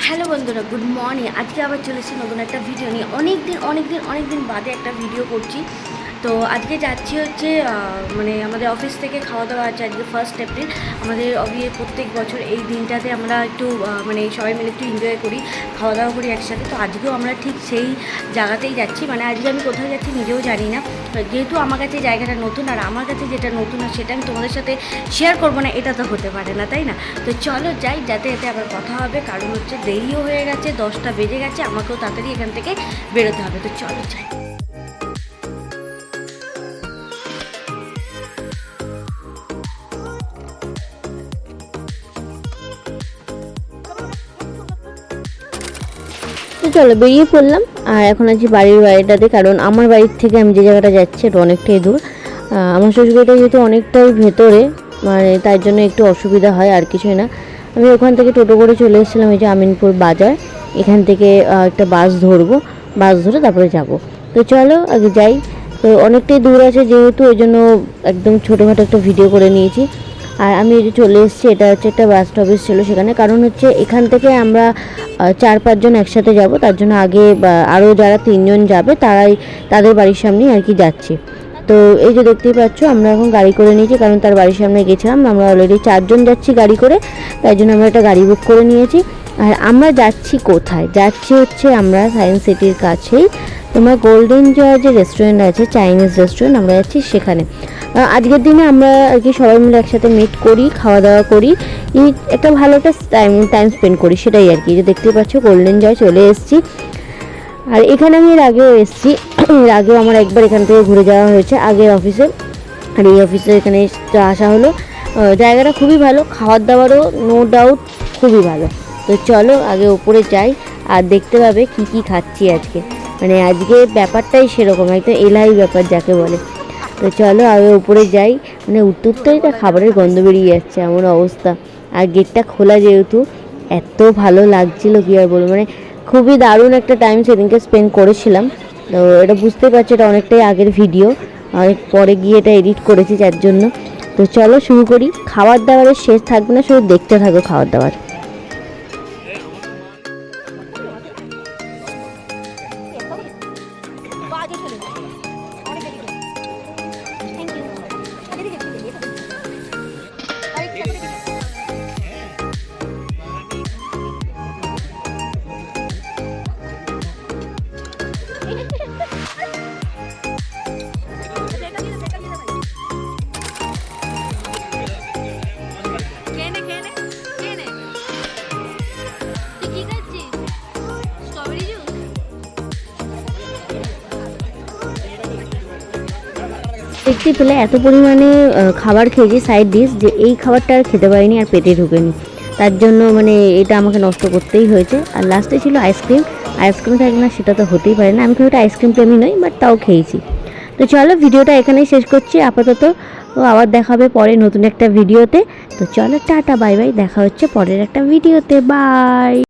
Hello বন্ধুরা, good morning. আজকে আবার চলেছি নতুন একটা ভিডিও নিয়ে। অনেক দিন বাদে একটা ভিডিও করছি। তো আজকে যাচ্ছি হচ্ছে মানে আমাদের অফিস থেকে খাওয়া দাওয়া আছে। আজকে 1 এপ্রিল আমাদের প্রত্যেক বছর এই দিনটাতে আমরা একটু মানে সবাই মিলে একটু এনজয় করি, খাওয়া দাওয়া করি একসাথে। তো আজকেও আমরা ঠিক সেই জায়গাতেই যাচ্ছি। মানে আজকে আমি কোথায় যাচ্ছি নিজেও জানি না, যেহেতু আমার কাছে জায়গাটা নতুন। আর আমার কাছে যেটা নতুন আর সেটা আমি তোমাদের সাথে শেয়ার করবো না, এটা তো হতে পারে না, তাই না? তো চলো যাই, যাতে এতে আবার কথা হবে। কারণ হচ্ছে দেরিও হয়ে গেছে, 10টা বেজে গেছে, আমাকেও তাড়াতাড়ি এখান থেকে বেরোতে হবে। তো চলো যাই। তো চলো বেরিয়ে পড়লাম। আর এখন আছি বাড়ির বাড়িটাতে, কারণ আমার বাড়ির থেকে আমি যে জায়গাটা যাচ্ছি এটা অনেকটাই দূর। আমার শ্বশুরবাড়িটা যেহেতু অনেকটাই ভেতরে, মানে তার জন্য একটু অসুবিধা হয়, আর কিছুই না। আমি ওখান থেকে টোটো করে চলে এসেছিলাম এই যে আমিনপুর বাজার। এখান থেকে একটা বাস ধরবো, বাস ধরে তারপরে যাব। তো চলো আগে যাই। তো অনেকটাই দূর আছে যেহেতু, ওই জন্য একদম ছোটোখাটো একটা ভিডিও করে নিয়েছি। আর আমি এই যে চলে এসেছি, এটা হচ্ছে একটা বাস স্টপেজ ছিল সেখানে। কারণ হচ্ছে এখান থেকে আমরা 4-5 জন একসাথে যাব, তার জন্য আগে আরও যারা 3 জন যাবে তাদের বাড়ির সামনেই আর কি যাচ্ছি। তো এই যে দেখতেই পাচ্ছ আমরা এখন গাড়ি করে নিয়েছি, কারণ তার বাড়ির সামনে গেছিলাম। আমরা অলরেডি 4 জন যাচ্ছি গাড়ি করে, তাই জন্য আমরা একটা গাড়ি বুক করে নিয়েছি। আর আমরা যাচ্ছি কোথায়? যাচ্ছি হচ্ছে আমরা সায়েন্স সিটির কাছেই তোমার গোল্ডেন জয় যে রেস্টুরেন্ট আছে, চাইনিজ রেস্টুরেন্ট, আমরা যাচ্ছি সেখানে। আজকের দিনে আমরা আর কি সবাই মিলে একসাথে মিট করি, খাওয়া দাওয়া করি, একটা ভালো একটা টাইম স্পেন্ড করি, সেটাই আর কি। যে দেখতেই পাচ্ছ গোল্ডেন জয় চলে এসেছি। আর এখানে আমি এর আগেও এসেছি, এর আগেও আমার একবার এখান থেকে ঘুরে যাওয়া হয়েছে আগের অফিসে। আর এই অফিসে এখানে আসা হলো। জায়গাটা খুবই ভালো, খাবার দাবারও নো ডাউট খুবই ভালো। তো চলো আগে ওপরে যাই, আর দেখতে পাবে কি কি খাচ্ছি আজকে। মানে আজকে ব্যাপারটাই সেরকম, একটা এলাই ব্যাপার যাকে বলে। তো চলো আগে উপরে যাই। মানে উঠতেই তো খাবারের গন্ধ বেরিয়ে যাচ্ছে, এমন অবস্থা। আর গেটটা খোলা যেহেতু, এত ভালো লাগছিল কি আর বলবো। মানে খুবই দারুণ একটা টাইম সেদিনকে স্পেন্ড করেছিলাম। তো এটা বুঝতে পারছি এটা অনেকটাই আগের ভিডিও, অনেক পরে গিয়ে এটা এডিট করেছি যার জন্য। তো চলো শুরু করি। খাবার দাবারের শেষ থাকবে না, শুধু দেখতে থাকো খাবার দাবার। দেখতে পেলে এত পরিমাণে খাবার খেয়েছি সাইড ডিশ, যে এই খাবারটা আর খেতে পারিনি, আর পেটে ঢুকেনি। তার জন্য মানে এটা আমাকে নষ্ট করতেই হয়েছে। আর লাস্টে ছিল আইসক্রিম। আইসক্রিম থাকে না সেটা তো হতেই পারে না, আমি খুব একটা আইসক্রিম প্রেমী নই, বাট তাও খেয়েছি। তো চলো ভিডিওটা এখানেই শেষ করছি আপাতত। আবার দেখা হবে পরে নতুন একটা ভিডিওতে। তো চলো টাটা বাই বাই, দেখা হচ্ছে পরের একটা ভিডিওতে, বাই।